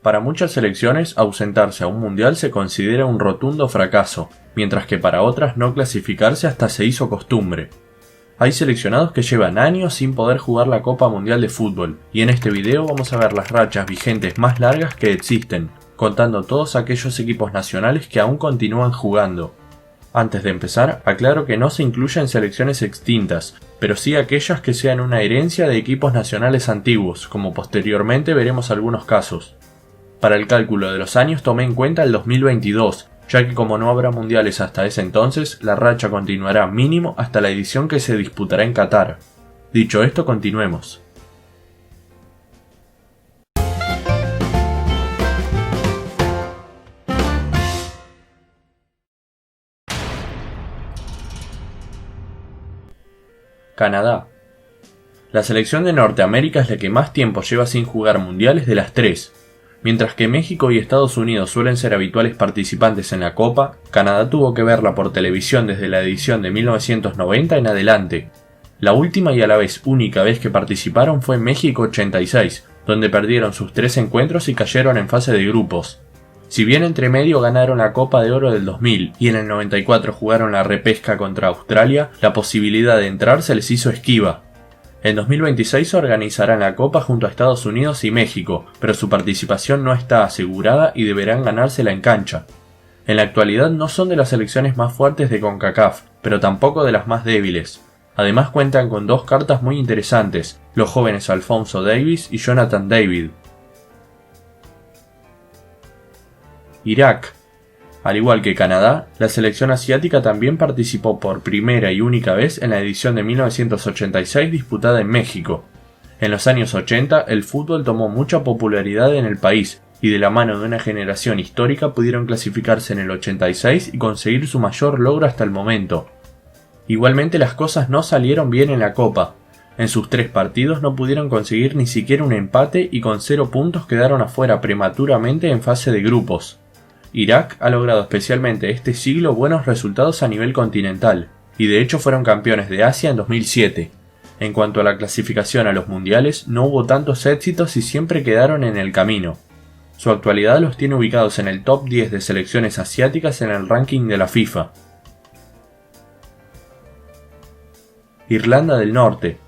Para muchas selecciones, ausentarse a un mundial se considera un rotundo fracaso, mientras que para otras no clasificarse hasta se hizo costumbre. Hay seleccionados que llevan años sin poder jugar la Copa Mundial de Fútbol, y en este video vamos a ver las rachas vigentes más largas que existen, contando todos aquellos equipos nacionales que aún continúan jugando. Antes de empezar, aclaro que no se incluyen selecciones extintas, pero sí aquellas que sean una herencia de equipos nacionales antiguos, como posteriormente veremos algunos casos. Para el cálculo de los años tomé en cuenta el 2022, ya que como no habrá mundiales hasta ese entonces, la racha continuará mínimo hasta la edición que se disputará en Qatar. Dicho esto, continuemos. Canadá. La selección de Norteamérica es la que más tiempo lleva sin jugar mundiales de las tres. Mientras que México y Estados Unidos suelen ser habituales participantes en la Copa, Canadá tuvo que verla por televisión desde la edición de 1990 en adelante. La última y a la vez única vez que participaron fue en México 86, donde perdieron sus 3 encuentros y cayeron en fase de grupos. Si bien entre medio ganaron la Copa de Oro del 2000 y en el 94 jugaron la repesca contra Australia, la posibilidad de entrar se les hizo esquiva. En 2026 organizarán la Copa junto a Estados Unidos y México, pero su participación no está asegurada y deberán ganársela en cancha. En la actualidad no son de las selecciones más fuertes de CONCACAF, pero tampoco de las más débiles. Además cuentan con 2 cartas muy interesantes, los jóvenes Alphonso Davies y Jonathan David. Irak. Al igual que Canadá, la selección asiática también participó por primera y única vez en la edición de 1986 disputada en México. En los años 80, el fútbol tomó mucha popularidad en el país, y de la mano de una generación histórica pudieron clasificarse en el 86 y conseguir su mayor logro hasta el momento. Igualmente las cosas no salieron bien en la Copa. En sus 3 partidos no pudieron conseguir ni siquiera un empate y con 0 puntos quedaron afuera prematuramente en fase de grupos. Irak ha logrado especialmente este siglo buenos resultados a nivel continental, y de hecho fueron campeones de Asia en 2007. En cuanto a la clasificación a los mundiales, no hubo tantos éxitos y siempre quedaron en el camino. Su actualidad los tiene ubicados en el top 10 de selecciones asiáticas en el ranking de la FIFA. Irlanda del Norte.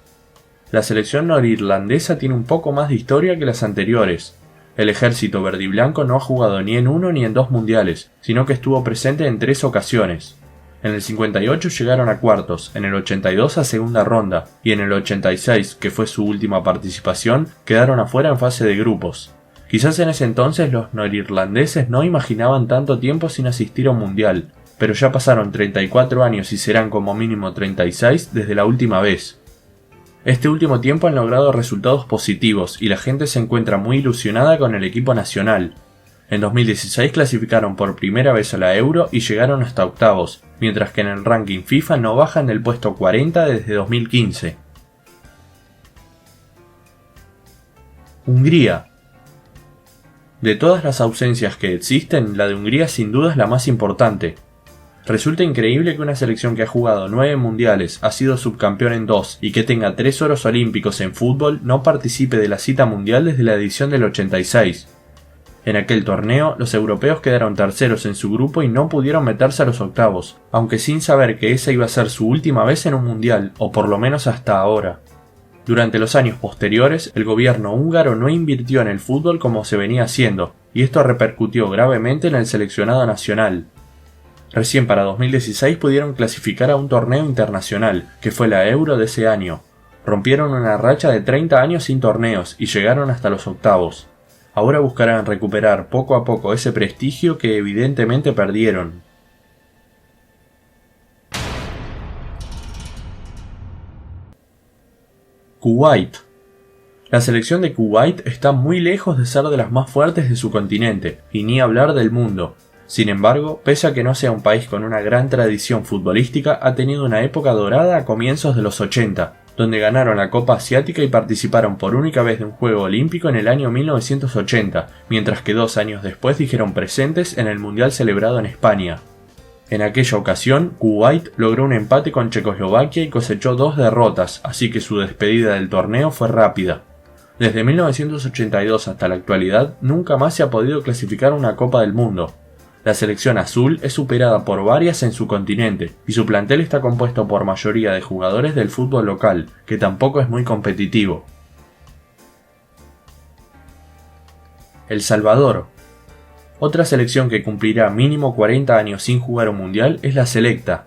La selección norirlandesa tiene un poco más de historia que las anteriores. El ejército verde y blanco no ha jugado ni en uno ni en 2 mundiales, sino que estuvo presente en 3 ocasiones. En el 58 llegaron a cuartos, en el 82 a segunda ronda, y en el 86, que fue su última participación, quedaron afuera en fase de grupos. Quizás en ese entonces los norirlandeses no imaginaban tanto tiempo sin asistir a un mundial, pero ya pasaron 34 años y serán como mínimo 36 desde la última vez. Este último tiempo han logrado resultados positivos y la gente se encuentra muy ilusionada con el equipo nacional. En 2016 clasificaron por primera vez a la Euro y llegaron hasta octavos, mientras que en el ranking FIFA no bajan del puesto 40 desde 2015. Hungría. De todas las ausencias que existen, la de Hungría sin duda es la más importante. Resulta increíble que una selección que ha jugado 9 mundiales, ha sido subcampeón en 2 y que tenga 3 oros olímpicos en fútbol no participe de la cita mundial desde la edición del 86. En aquel torneo, los europeos quedaron terceros en su grupo y no pudieron meterse a los octavos, aunque sin saber que esa iba a ser su última vez en un mundial, o por lo menos hasta ahora. Durante los años posteriores, el gobierno húngaro no invirtió en el fútbol como se venía haciendo, y esto repercutió gravemente en el seleccionado nacional. Recién para 2016 pudieron clasificar a un torneo internacional, que fue la Euro de ese año. Rompieron una racha de 30 años sin torneos y llegaron hasta los octavos. Ahora buscarán recuperar poco a poco ese prestigio que evidentemente perdieron. Kuwait. La selección de Kuwait está muy lejos de ser de las más fuertes de su continente, y ni hablar del mundo. Sin embargo, pese a que no sea un país con una gran tradición futbolística, ha tenido una época dorada a comienzos de los 80, donde ganaron la Copa Asiática y participaron por única vez de un Juego Olímpico en el año 1980, mientras que 2 años después dijeron presentes en el Mundial celebrado en España. En aquella ocasión, Kuwait logró un empate con Checoslovaquia y cosechó 2 derrotas, así que su despedida del torneo fue rápida. Desde 1982 hasta la actualidad, nunca más se ha podido clasificar a una Copa del Mundo. La selección azul es superada por varias en su continente, y su plantel está compuesto por mayoría de jugadores del fútbol local, que tampoco es muy competitivo. El Salvador. Otra selección que cumplirá mínimo 40 años sin jugar un mundial es la selecta.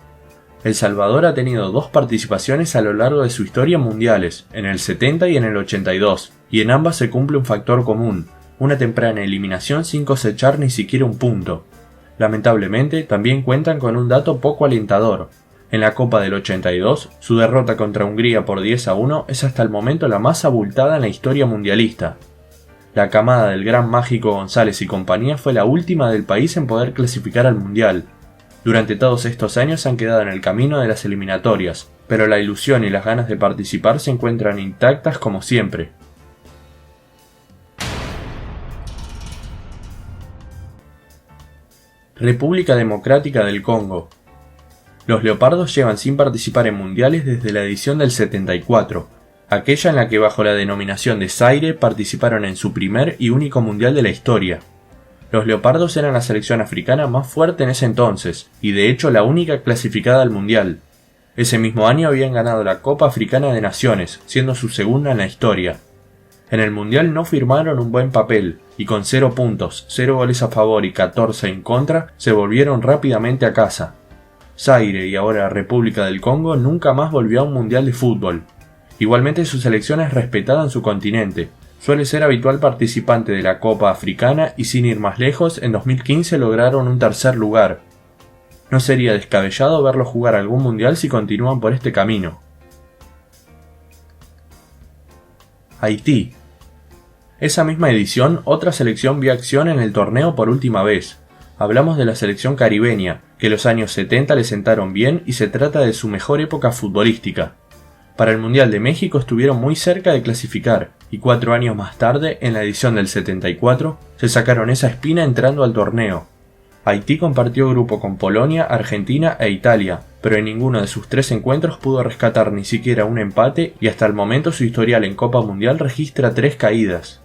El Salvador ha tenido 2 participaciones a lo largo de su historia en mundiales, en el 70 y en el 82, y en ambas se cumple un factor común, una temprana eliminación sin cosechar ni siquiera un punto. Lamentablemente, también cuentan con un dato poco alentador. En la Copa del 82, su derrota contra Hungría por 10-1 es hasta el momento la más abultada en la historia mundialista. La camada del gran Mágico González y compañía fue la última del país en poder clasificar al mundial. Durante todos estos años han quedado en el camino de las eliminatorias, pero la ilusión y las ganas de participar se encuentran intactas como siempre. República Democrática del Congo. Los leopardos llevan sin participar en mundiales desde la edición del 74, aquella en la que bajo la denominación de Zaire participaron en su primer y único mundial de la historia. Los leopardos eran la selección africana más fuerte en ese entonces, y de hecho la única clasificada al mundial. Ese mismo año habían ganado la Copa Africana de Naciones, siendo su segunda en la historia. En el mundial no firmaron un buen papel, y con 0 puntos, 0 goles a favor y 14 en contra, se volvieron rápidamente a casa. Zaire y ahora República del Congo nunca más volvió a un mundial de fútbol. Igualmente su selección es respetada en su continente. Suele ser habitual participante de la Copa Africana y sin ir más lejos, en 2015 lograron un tercer lugar. No sería descabellado verlos jugar algún mundial si continúan por este camino. Haití. Esa misma edición, otra selección vio acción en el torneo por última vez. Hablamos de la selección caribeña, que los años 70 le sentaron bien y se trata de su mejor época futbolística. Para el Mundial de México estuvieron muy cerca de clasificar, y 4 años más tarde, en la edición del 74, se sacaron esa espina entrando al torneo. Haití compartió grupo con Polonia, Argentina e Italia, pero en ninguno de sus 3 encuentros pudo rescatar ni siquiera un empate y hasta el momento su historial en Copa Mundial registra 3 caídas.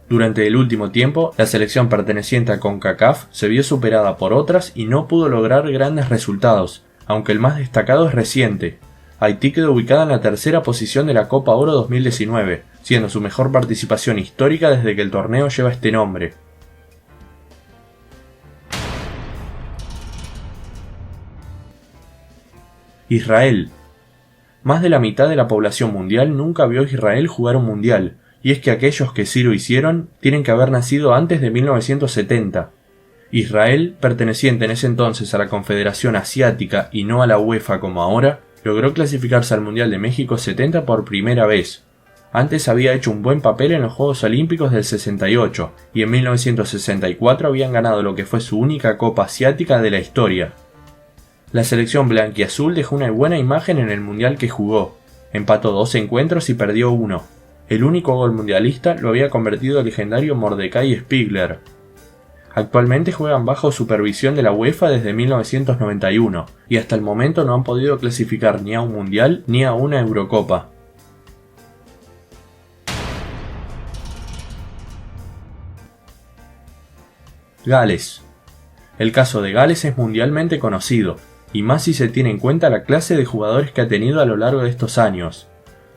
Durante el último tiempo, la selección perteneciente a CONCACAF se vio superada por otras y no pudo lograr grandes resultados, aunque el más destacado es reciente. Haití quedó ubicada en la tercera posición de la Copa Oro 2019, siendo su mejor participación histórica desde que el torneo lleva este nombre. Israel. Más de la mitad de la población mundial nunca vio a Israel jugar un mundial, y es que aquellos que sí lo hicieron tienen que haber nacido antes de 1970. Israel, perteneciente en ese entonces a la Confederación Asiática y no a la UEFA como ahora, logró clasificarse al Mundial de México 70 por primera vez. Antes había hecho un buen papel en los Juegos Olímpicos del 68, y en 1964 habían ganado lo que fue su única Copa Asiática de la historia. La selección blanquiazul dejó una buena imagen en el Mundial que jugó. Empató 2 encuentros y perdió 1. El único gol mundialista lo había convertido el legendario Mordecai Spiegler. Actualmente juegan bajo supervisión de la UEFA desde 1991, y hasta el momento no han podido clasificar ni a un Mundial ni a una Eurocopa. Gales. El caso de Gales es mundialmente conocido, y más si se tiene en cuenta la clase de jugadores que ha tenido a lo largo de estos años.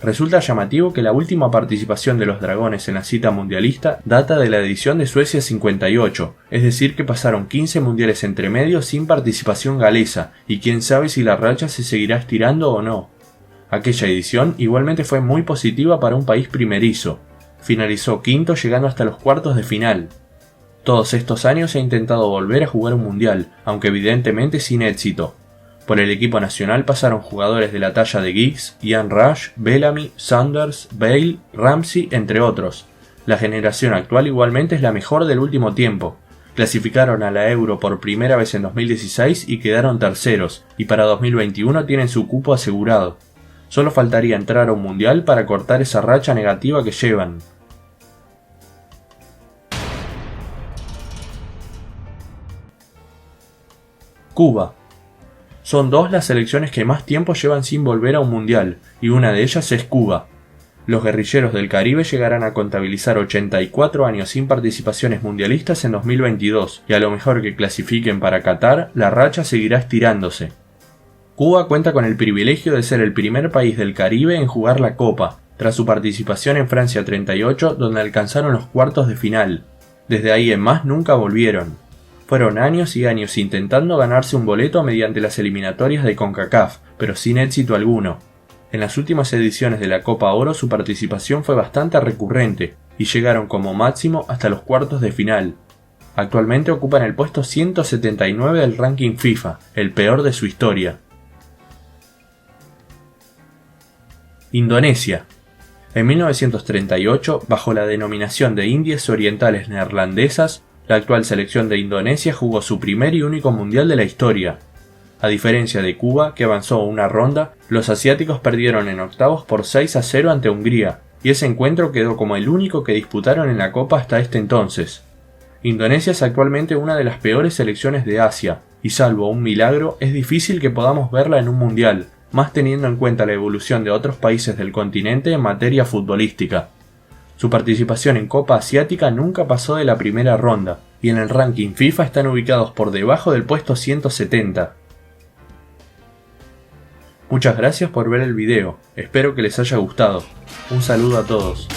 Resulta llamativo que la última participación de los dragones en la cita mundialista data de la edición de Suecia 58, es decir que pasaron 15 mundiales entre medio sin participación galesa, y quién sabe si la racha se seguirá estirando o no. Aquella edición igualmente fue muy positiva para un país primerizo. Finalizó quinto llegando hasta los cuartos de final. Todos estos años se ha intentado volver a jugar un mundial, aunque evidentemente sin éxito. Por el equipo nacional pasaron jugadores de la talla de Giggs, Ian Rush, Bellamy, Sanders, Bale, Ramsey, entre otros. La generación actual igualmente es la mejor del último tiempo. Clasificaron a la Euro por primera vez en 2016 y quedaron terceros, y para 2021 tienen su cupo asegurado. Solo faltaría entrar a un mundial para cortar esa racha negativa que llevan. Cuba. Son 2 las selecciones que más tiempo llevan sin volver a un mundial, y una de ellas es Cuba. Los guerrilleros del Caribe llegarán a contabilizar 84 años sin participaciones mundialistas en 2022, y a lo mejor que clasifiquen para Qatar, la racha seguirá estirándose. Cuba cuenta con el privilegio de ser el primer país del Caribe en jugar la Copa, tras su participación en Francia 38, donde alcanzaron los cuartos de final. Desde ahí en más nunca volvieron. Fueron años y años intentando ganarse un boleto mediante las eliminatorias de CONCACAF, pero sin éxito alguno. En las últimas ediciones de la Copa Oro su participación fue bastante recurrente, y llegaron como máximo hasta los cuartos de final. Actualmente ocupan el puesto 179 del ranking FIFA, el peor de su historia. Indonesia. En 1938, bajo la denominación de Indias Orientales Neerlandesas, la actual selección de Indonesia jugó su primer y único mundial de la historia. A diferencia de Cuba, que avanzó una ronda, los asiáticos perdieron en octavos por 6-0 ante Hungría, y ese encuentro quedó como el único que disputaron en la Copa hasta este entonces. Indonesia es actualmente una de las peores selecciones de Asia, y salvo un milagro, es difícil que podamos verla en un mundial, más teniendo en cuenta la evolución de otros países del continente en materia futbolística. Su participación en Copa Asiática nunca pasó de la primera ronda, y en el ranking FIFA están ubicados por debajo del puesto 170. Muchas gracias por ver el video, espero que les haya gustado. Un saludo a todos.